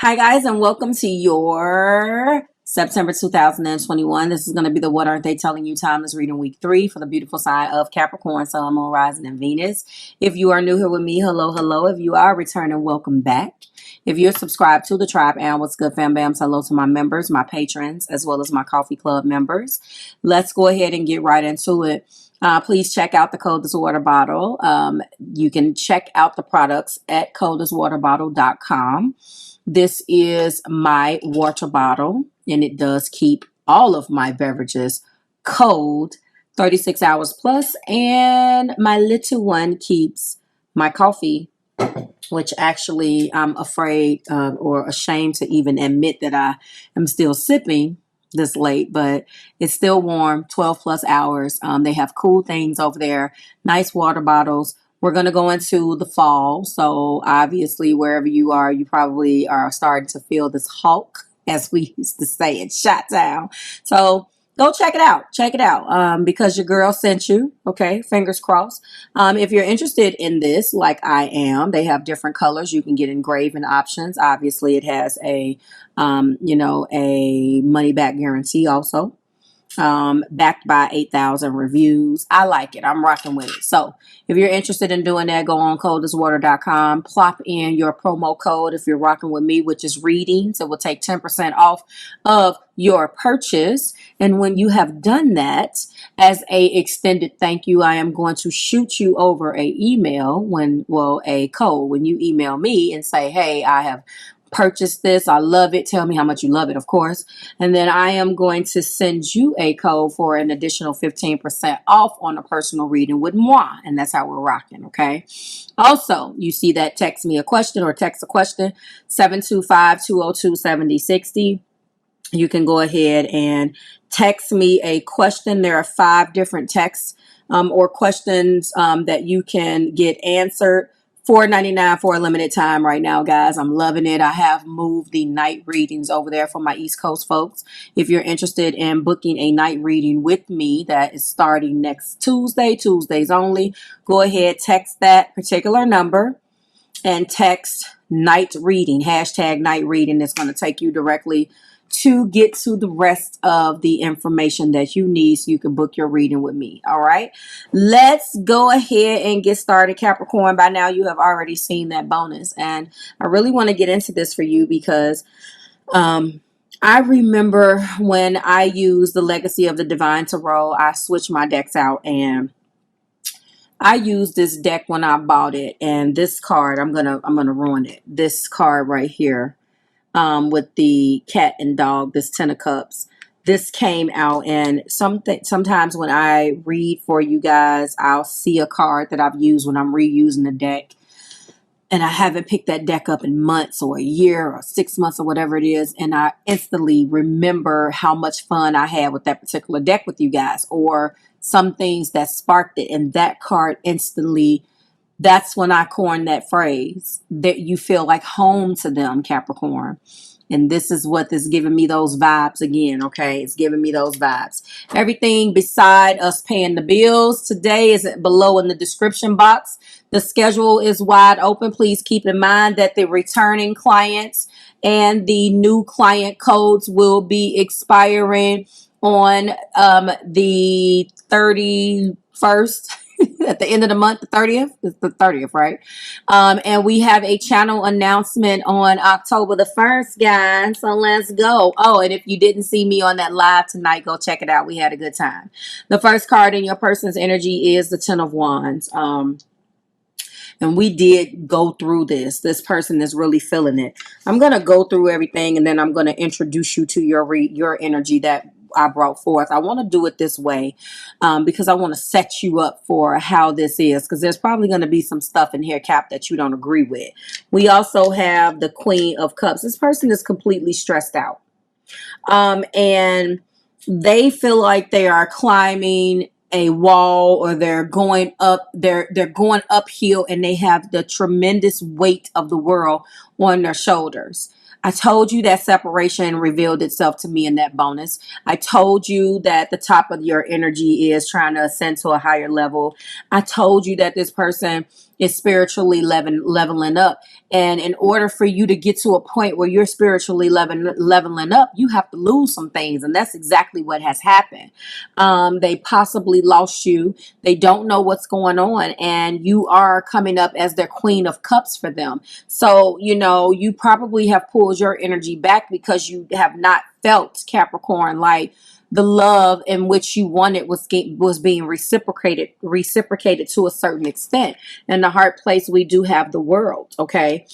Hi guys, and welcome to your September 2021. This is going to be the What Aren't They Telling You Timeless Reading Week 3 for the beautiful sign of Capricorn, Sun, Moon, Rising, and Venus. If you are new here with me, hello, hello. If you are returning, welcome back. If you're subscribed to the tribe, and what's good, fam bams, hello to my members, my patrons, as well as my coffee club members. Let's go ahead and get right into it. Please check out the Coldest Water Bottle. You can check out the products at coldestwaterbottle.com. This is my water bottle, and it does keep all of my beverages cold 36 hours plus, and my little one keeps my coffee, which actually I'm afraid or ashamed to even admit that I am still sipping this late, but it's still warm, 12 plus hours. They have cool things over there, nice water bottles. We're going to go into the fall. So obviously, wherever you are, you probably are starting to feel this Hulk, as we used to say in Chi-Town. So go check it out. Check it out because your girl sent you. Okay, fingers crossed. If you're interested in this, like I am, they have different colors. You can get engraving options. Obviously, it has a, a money back guarantee also. Backed by 8,000 reviews. I like it. I'm rocking with it. So if you're interested in doing that, go on coldestwater.com, plop in your promo code if you're rocking with me, which is readings. It will take 10% off of your purchase. And when you have done that, as a extended thank you, I am going to shoot you over a email a code when you email me and say, hey, I have purchase this. I love it. Tell me how much you love it, of course. And then I am going to send you a code for an additional 15% off on a personal reading with moi. And that's how we're rocking. Okay. Also, you see that text me a question or text a question, 725-202-7060. You can go ahead and text me a question. There are 5 different texts or questions that you can get answered. $4.99 for a limited time right now, guys. I'm loving it. I have moved the night readings over there for my East Coast folks. If you're interested in booking a night reading with me that is starting next Tuesday, Tuesdays only, go ahead, text that particular number and text night reading, hashtag night reading. It's going to take you directly to get to the rest of the information that you need so you can book your reading with me. All right, let's go ahead and get started, Capricorn. By now you have already seen that bonus, and I really want to get into this for you because I remember when I used the Legacy of the Divine Tarot, I switched my decks out, and I used this deck when I bought it, and this card, I'm gonna ruin it. This card right here, with the cat and dog, this 10 of cups, this came out, and sometimes when I read for you guys, I'll see a card that I've used when I'm reusing the deck, and I haven't picked that deck up in months or a year or 6 months or whatever it is, and I instantly remember how much fun I had with that particular deck with you guys, or some things that sparked it, and that card instantly, that's when I coined that phrase, that you feel like home to them, Capricorn. And this is what is giving me those vibes again, okay? It's giving me those vibes. Everything beside us paying the bills today is below in the description box. The schedule is wide open. Please keep in mind that the returning clients and the new client codes will be expiring on the 31st. At the end of the month, the 30th. It's the 30th, right? And we have a channel announcement on October the 1st, guys. So let's go. Oh, and if you didn't see me on that live tonight, go check it out. We had a good time. The first card in your person's energy is the 10 of Wands. And we did go through this. This person is really feeling it. I'm going to go through everything, and then I'm going to introduce you to your energy that I brought forth. I want to do it this way because I want to set you up for how this is, because there's probably going to be some stuff in here, Cap, that you don't agree with. We also have the Queen of Cups. This person is completely stressed out. And they feel like they are climbing a wall, or they're going up, they're going uphill, and they have the tremendous weight of the world on their shoulders. I told you that separation revealed itself to me in that bonus. I told you that the top of your energy is trying to ascend to a higher level. I told you that this person is spiritually leveling up. And in order for you to get to a point where you're spiritually leveling up, you have to lose some things. And that's exactly what has happened. They possibly lost you. They don't know what's going on. And you are coming up as their Queen of Cups for them. So, you know, you probably have pulled your energy back because you have not felt, Capricorn, like the love in which you wanted was being reciprocated to a certain extent. In the heart place, we do have the World, okay?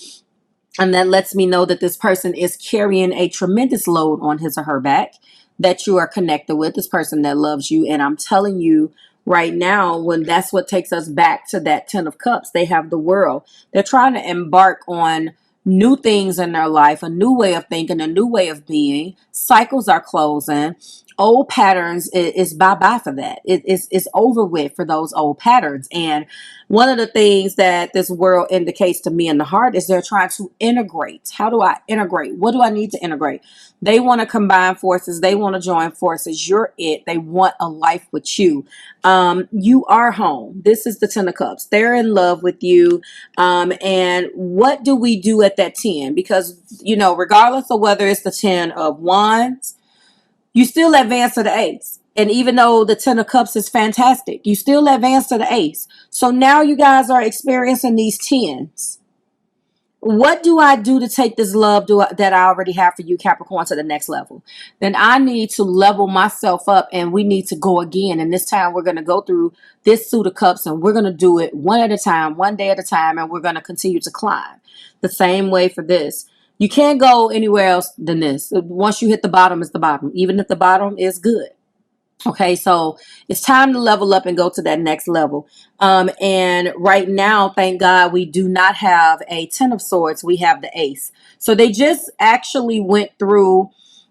And that lets me know that this person is carrying a tremendous load on his or her back that you are connected with, this person that loves you. And I'm telling you right now, when that's what takes us back to that 10 of Cups, they have the World. They're trying to embark on new things in their life, a new way of thinking, a new way of being. Cycles are closing. Old patterns is bye-bye for that. It's over with for those old patterns. And one of the things that this World indicates to me in the heart is they're trying to integrate. How do I integrate? What do I need to integrate? They want to combine forces. They want to join forces. You're it. They want a life with you. You are home. This is the 10 of Cups. They're in love with you. And what do we do at that 10? Because, you know, regardless of whether it's the 10 of Wands, you still advance to the Ace. And even though the 10 of Cups is fantastic, you still advance to the Ace. So now you guys are experiencing these 10s. What do I do to take this love that I already have for you, Capricorn, to the next level? Then I need to level myself up, and we need to go again. And this time we're going to go through this suit of cups, and we're going to do it one at a time, one day at a time, and we're going to continue to climb. The same way for this. You can't go anywhere else than this. Once you hit the bottom, it's the bottom, even if the bottom is good. Okay, so it's time to level up and go to that next level. And right now, thank God, we do not have a 10 of Swords. We have the Ace. So they just actually went through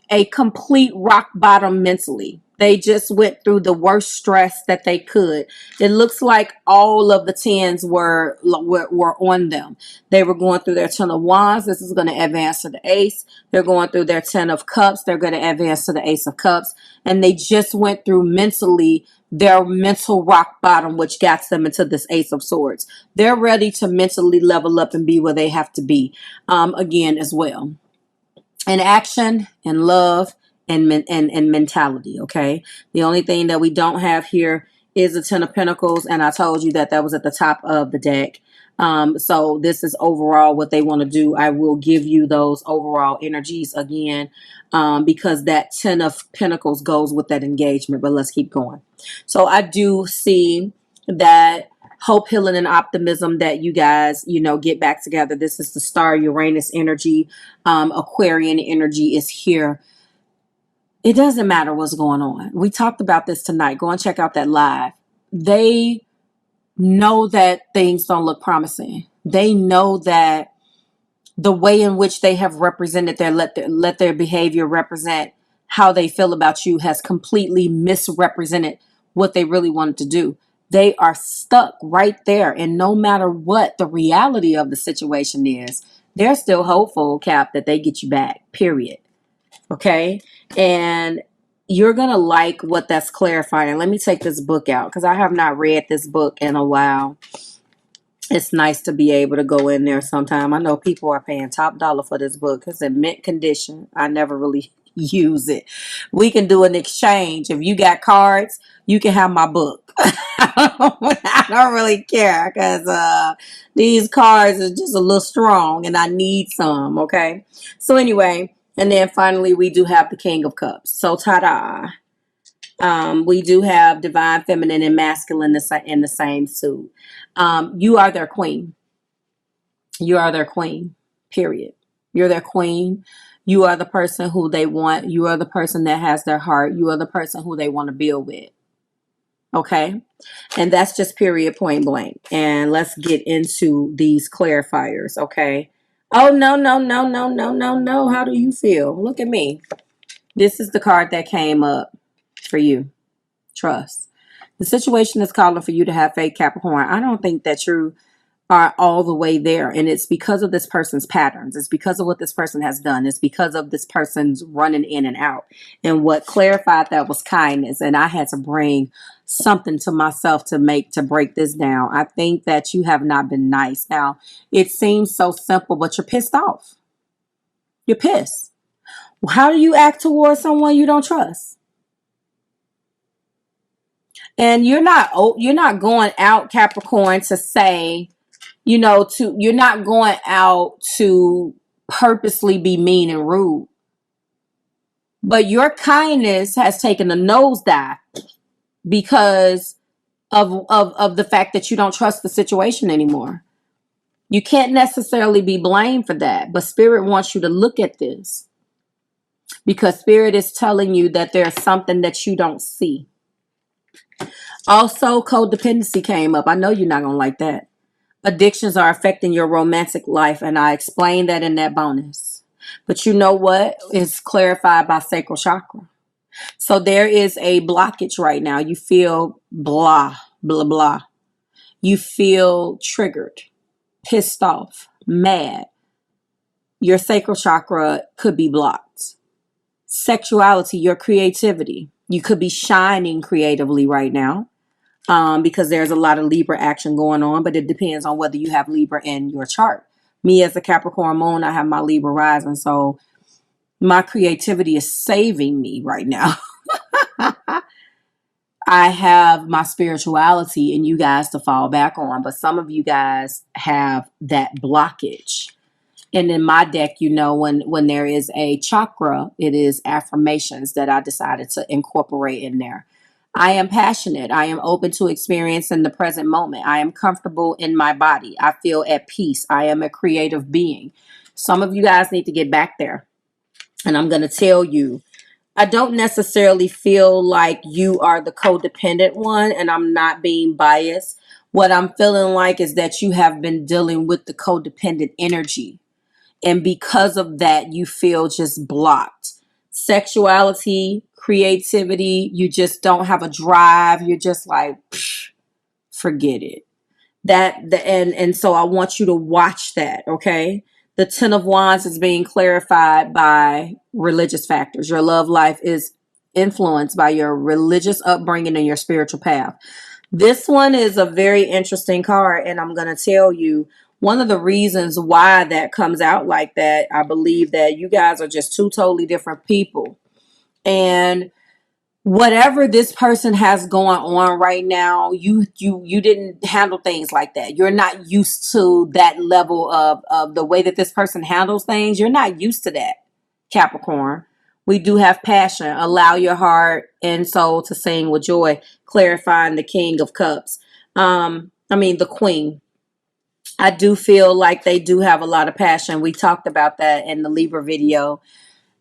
a complete rock bottom mentally. They just went through the worst stress that they could. It looks like all of the 10s were on them. They were going through their 10 of Wands. This is going to advance to the Ace. They're going through their 10 of Cups. They're going to advance to the Ace of Cups. And they just went through mentally their mental rock bottom, which got them into this Ace of Swords. They're ready to mentally level up and be where they have to be again as well. In action, in love, and mentality, okay? The only thing that we don't have here is the 10 of Pentacles, and I told you that that was at the top of the deck. So this is overall what they want to do. I will give you those overall energies again because that 10 of Pentacles goes with that engagement, but let's keep going. So I do see that hope, healing, and optimism that you guys, you know, get back together. This is the star Uranus energy. Aquarian energy is here. It doesn't matter what's going on. We talked about this tonight. Go and check out that live. They know that things don't look promising. They know that the way in which they have represented let their behavior represent how they feel about you has completely misrepresented what they really wanted to do. They are stuck right there. And no matter what the reality of the situation is, they're still hopeful, Cap, that they get you back, period. Okay? And you're going to like what that's clarifying. Let me take this book out because I have not read this book in a while. It's nice to be able to go in there sometime. I know people are paying top dollar for this book. It's in mint condition. I never really use it. We can do an exchange. If you got cards, you can have my book. I don't really care because these cards are just a little strong and I need some, okay? So anyway, and then finally we do have the King of Cups. So ta-da. We do have divine feminine and masculine in the same suit. You are their queen. You are their queen, period. You're their queen. You are the person who they want. You are the person that has their heart. You are the person who they want to build with. Okay? And that's just period, point blank. And let's get into these clarifiers, okay? Oh, no, no, no, no, no, no, no. How do you feel? Look at me. This is the card that came up for you. Trust. The situation is calling for you to have faith, Capricorn. I don't think that you are all the way there. And it's because of this person's patterns. It's because of what this person has done. It's because of this person's running in and out. And what clarified that was kindness. And I had to bring something to myself to break this down. I think that you have not been nice. Now, it seems so simple, but you're pissed off. You're pissed. How do you act towards someone you don't trust? And you're not going out, Capricorn, to say, you're not going out to purposely be mean and rude. But your kindness has taken a nosedive because of the fact that you don't trust the situation anymore. You can't necessarily be blamed for that, but Spirit wants you to look at this because Spirit is telling you that there's something that you don't see. Also, codependency came up. I know you're not going to like that. Addictions are affecting your romantic life, and I explained that in that bonus. But you know what? It's clarified by sacral chakra. So there is a blockage right now. You feel blah, blah, blah. You feel triggered, pissed off, mad. Your sacral chakra could be blocked. Sexuality, your creativity. You could be shining creatively right now. Because there's a lot of Libra action going on, but it depends on whether you have Libra in your chart. Me as a Capricorn moon, I have my Libra rising, so my creativity is saving me right now. I have my spirituality and you guys to fall back on, but some of you guys have that blockage. And in my deck, when there is a chakra, it is affirmations that I decided to incorporate in there. I am passionate. I am open to experiencing the present moment. I am comfortable in my body. I feel at peace. I am a creative being. Some of you guys need to get back there. And I'm going to tell you, I don't necessarily feel like you are the codependent one, and I'm not being biased. What I'm feeling like is that you have been dealing with the codependent energy. And because of that, you feel just blocked. Sexuality, creativity, you just don't have a drive. You're just like, forget it. And so I want you to watch that, okay? The 10 of Wands is being clarified by religious factors. Your love life is influenced by your religious upbringing and your spiritual path. This one is a very interesting card, and I'm going to tell you one of the reasons why that comes out like that. I believe that you guys are just two totally different people. And whatever this person has going on right now, you didn't handle things like that. You're not used to that level of the way that this person handles things. You're not used to that, Capricorn. We do have passion. Allow your heart and soul to sing with joy. Clarifying the King of Cups. The Queen. I do feel like they do have a lot of passion. We talked about that in the Libra video.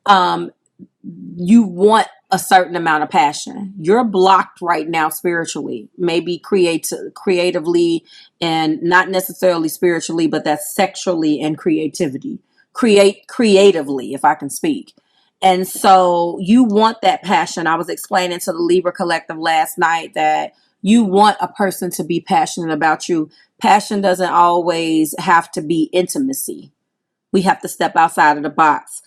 You want a certain amount of passion. You're blocked right now spiritually, maybe creatively, and not necessarily spiritually, but that's sexually and creativity. Creatively, if I can speak. And so you want that passion. I was explaining to the Libra Collective last night that you want a person to be passionate about you. Passion doesn't always have to be intimacy. We have to step outside of the box.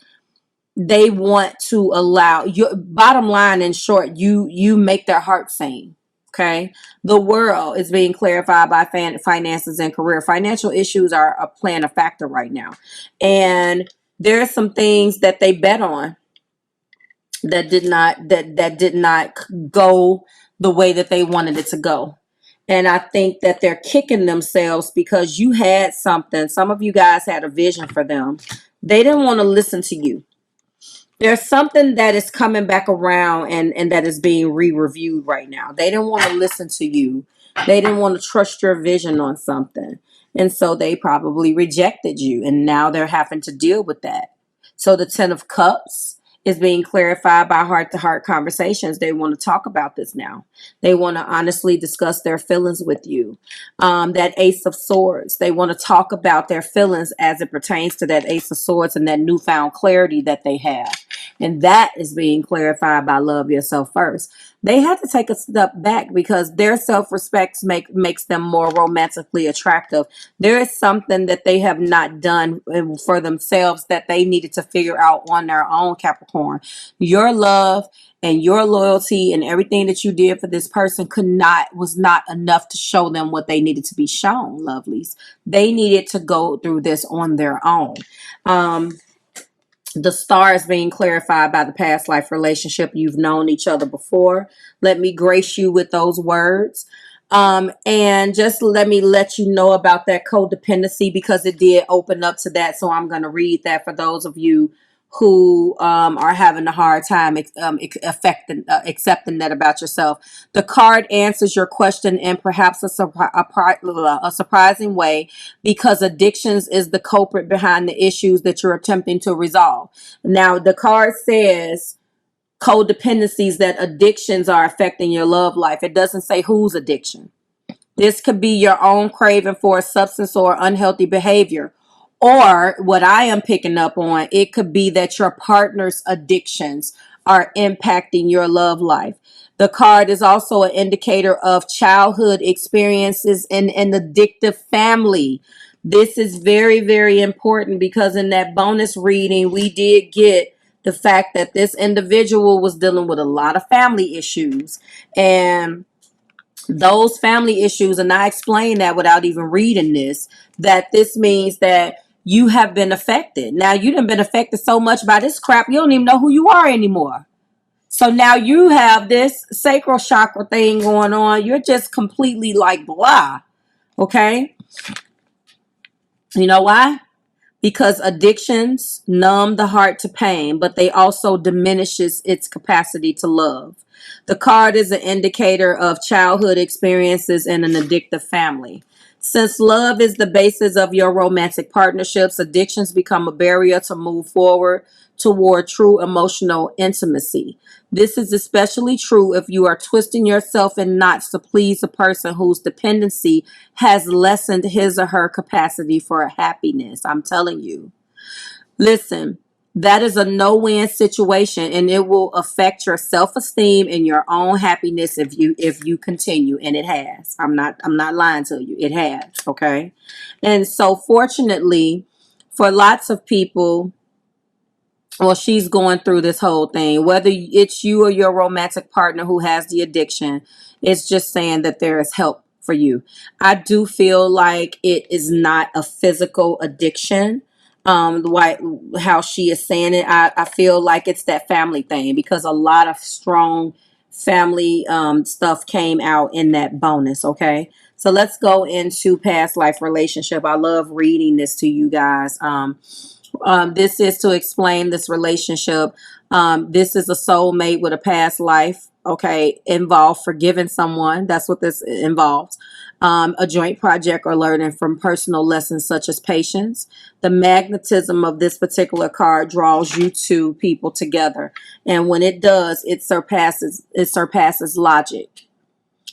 They want to allow your bottom line, in short, you make their heart sing. Okay. The world is being clarified by finances and career. Financial issues are playing a factor right now. And there are some things that they bet on that did not go the way that they wanted it to go. And I think that they're kicking themselves because you had something. Some of you guys had a vision for them. They didn't want to listen to you. There's something that is coming back around and that is being re-reviewed right now. They didn't want to listen to you. They didn't want to trust your vision on something. And so they probably rejected you. And now they're having to deal with that. So the 10 of Cups is being clarified by heart-to-heart conversations. They want to talk about this now. They want to honestly discuss their feelings with you. That Ace of Swords, they want to talk about their feelings as it pertains to that Ace of Swords and that newfound clarity that they have. And that is being clarified by love yourself first. They have to take a step back because their self-respect makes them more romantically attractive. There is something that they have not done for themselves that they needed to figure out on their own, Capricorn. Your love and your loyalty and everything that you did for this person was not enough to show them what they needed to be shown, lovelies. They needed to go through this on their own. The stars being clarified by the past life relationship. You've known each other before. Let me grace you with those words. And just let me let you know about that codependency because it did open up to that. So I'm going to read that for those of you who are having a hard time accepting that about yourself. The card answers your question in perhaps a surprising way because addictions is the culprit behind the issues that you're attempting to resolve. Now, the card says codependencies, that addictions are affecting your love life. It doesn't say whose addiction. This could be your own craving for a substance or unhealthy behavior. Or what I am picking up on, it could be that your partner's addictions are impacting your love life. The card is also an indicator of childhood experiences in an addictive family. This is very, very important because in that bonus reading, we did get the fact that this individual was dealing with a lot of family issues. And those family issues, and I explain that without even reading this, that this means that you have been affected. Now, you done been affected so much by this crap, you don't even know who you are anymore. So now you have this sacral chakra thing going on. You're just completely like blah. Okay? You know why? Because addictions numb the heart to pain, but they also diminishes its capacity to love. The card is an indicator of childhood experiences in an addictive family. Since love is the basis of your romantic partnerships, addictions become a barrier to move forward toward true emotional intimacy. This is especially true if you are twisting yourself in knots to please a person whose dependency has lessened his or her capacity for happiness. I'm telling you. Listen, that is a no-win situation, and it will affect your self-esteem and your own happiness if you continue, and it has. I'm not lying to you. It has, okay? And so fortunately, for lots of people, well, she's going through this whole thing. Whether it's you or your romantic partner who has the addiction, it's just saying that there is help for you. I do feel like it is not a physical addiction. How she is saying it, I feel like it's that family thing because a lot of strong family stuff came out in that bonus. Okay, so let's go into past life relationship. I love reading this to you guys. This is to explain this relationship. This is a soulmate with a past life. Okay, involved forgiving someone. That's what this involves. A joint project or learning from personal lessons such as patience. The magnetism of this particular card draws you two people together, and when it does, it surpasses logic.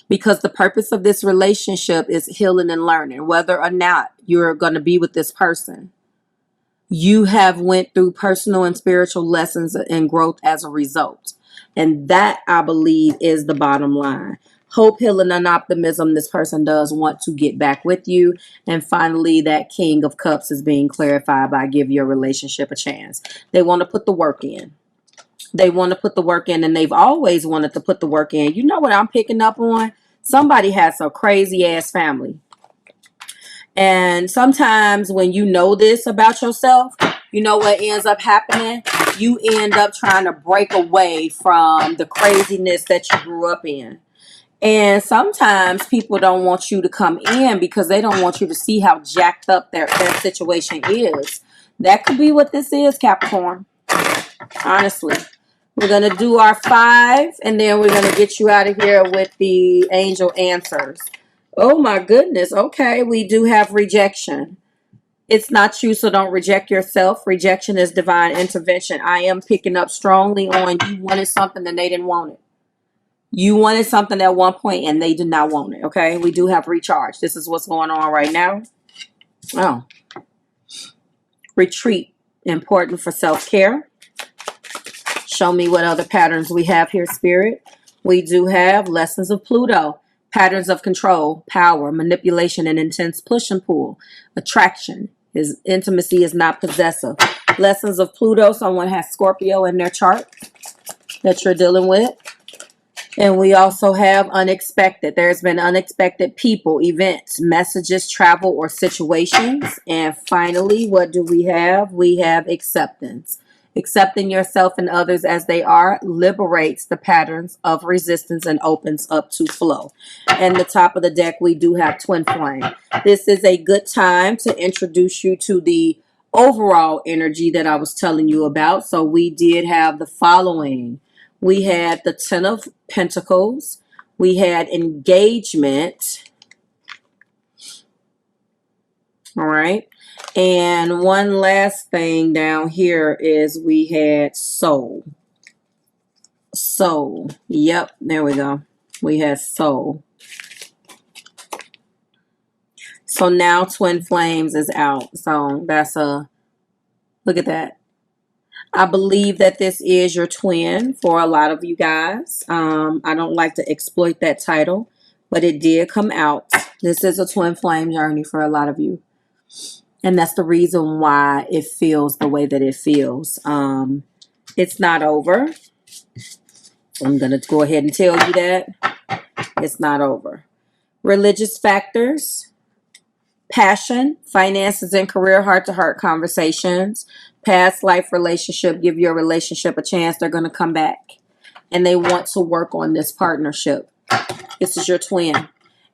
Because the purpose of this relationship is healing and learning, whether or not you're going to be with this person. You have went through personal and spiritual lessons and growth as a result. And that, I believe, is the bottom line. Hope, healing, and optimism. This person does want to get back with you. And finally, that King of Cups is being clarified by give your relationship a chance. They want to put the work in. They want to put the work in, and they've always wanted to put the work in. You know what I'm picking up on? Somebody has a crazy-ass family. And sometimes when you know this about yourself, you know what ends up happening? You end up trying to break away from the craziness that you grew up in. And sometimes people don't want you to come in because they don't want you to see how jacked up their situation is. That could be what this is, Capricorn. Honestly. We're going to do our 5, and then we're going to get you out of here with the angel answers. Oh my goodness. Okay, we do have rejection. It's not you, so don't reject yourself. Rejection is divine intervention. I am picking up strongly on you wanted something and they didn't want it. You wanted something at one point and they did not want it. Okay, we do have recharge. This is what's going on right now. Oh, retreat, important for self-care. Show me what other patterns we have here, Spirit. We do have lessons of Pluto, patterns of control, power, manipulation, and intense push and pull. Attraction is intimacy is not possessive. Lessons of Pluto, someone has Scorpio in their chart that you're dealing with. And we also have unexpected. There's been unexpected people, events, messages, travel, or situations. And finally, what do we have? We have acceptance. Accepting yourself and others as they are liberates the patterns of resistance and opens up to flow. And the top of the deck, we do have twin flame. This is a good time to introduce you to the overall energy that I was telling you about. So we did have the following. We had the Ten of Pentacles. We had engagement. All right. And one last thing down here is we had soul. Soul. Yep. There we go. We had soul. So now Twin Flames is out. So that's a, look at that. I believe that this is your twin for a lot of you guys. I don't like to exploit that title, but it did come out. This is a twin flame journey for a lot of you. And that's the reason why it feels the way that it feels. It's not over. I'm going to go ahead and tell you that. It's not over. Religious factors. Passion, finances, and career, heart-to-heart conversations. Past life relationship, give your relationship a chance. They're going to come back. And they want to work on this partnership. This is your twin.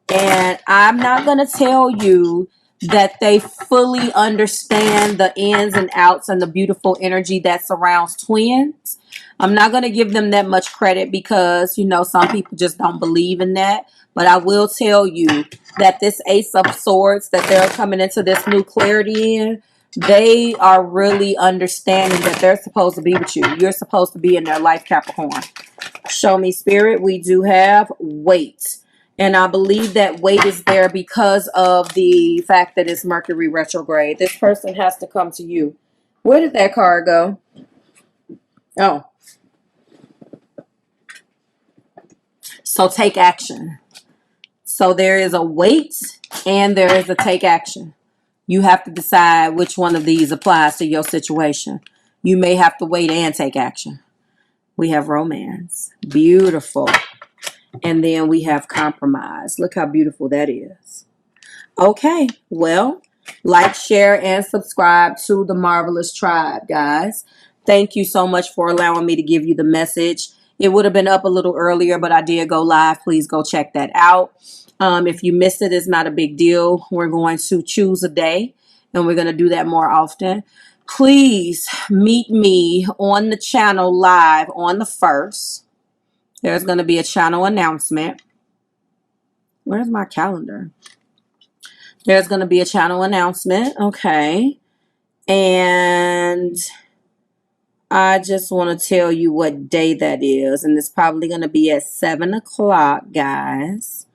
And I'm not going to tell you that they fully understand the ins and outs and the beautiful energy that surrounds twins. I'm not going to give them that much credit because, you know, some people just don't believe in that. But I will tell you that this Ace of Swords that they're coming into this new clarity in, they are really understanding that they're supposed to be with you. You're supposed to be in their life, Capricorn. Show me, Spirit. We do have weight. And I believe that weight is there because of the fact that it's Mercury retrograde. This person has to come to you. Where did that card go? Oh. So take action. So there is a wait and there is a take action. You have to decide which one of these applies to your situation. You may have to wait and take action. We have romance. Beautiful. And then we have compromise. Look how beautiful that is. Okay. Well, like, share, and subscribe to the Marvelous Tribe, guys. Thank you so much for allowing me to give you the message. It would have been up a little earlier, but I did go live. Please go check that out. If you missed it, it's not a big deal. We're going to choose a day, and we're going to do that more often. Please meet me on the channel live on the 1st. There's going to be a channel announcement. Where's my calendar? There's going to be a channel announcement. Okay. And I just want to tell you what day that is. And it's probably going to be at 7 o'clock, guys.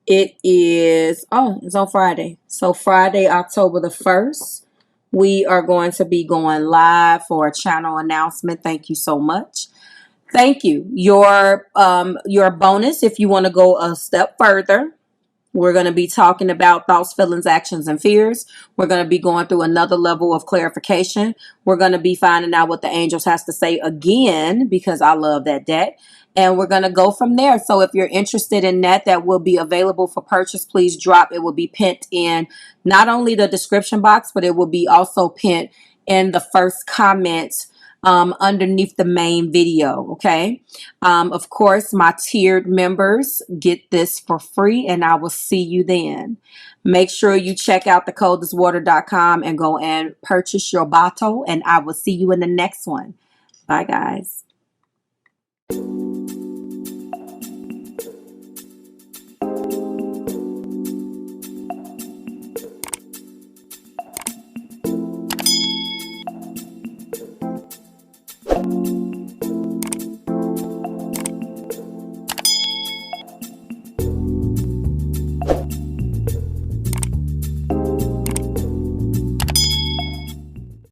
It is, oh, it's on Friday. So Friday, October the 1st, we are going to be going live for a channel announcement. Thank you so much. Thank you. Your bonus, if you want to go a step further, we're going to be talking about thoughts, feelings, actions, and fears. We're going to be going through another level of clarification. We're going to be finding out what the angels has to say again, because I love that deck. And we're going to go from there. So if you're interested in that, that will be available for purchase. Please drop. It will be pinned in not only the description box, but it will be also pinned in the first comments underneath the main video. Okay. Of course, my tiered members get this for free, and I will see you then. Make sure you check out thecoldestwater.com and go and purchase your bottle, and I will see you in the next one. Bye, guys.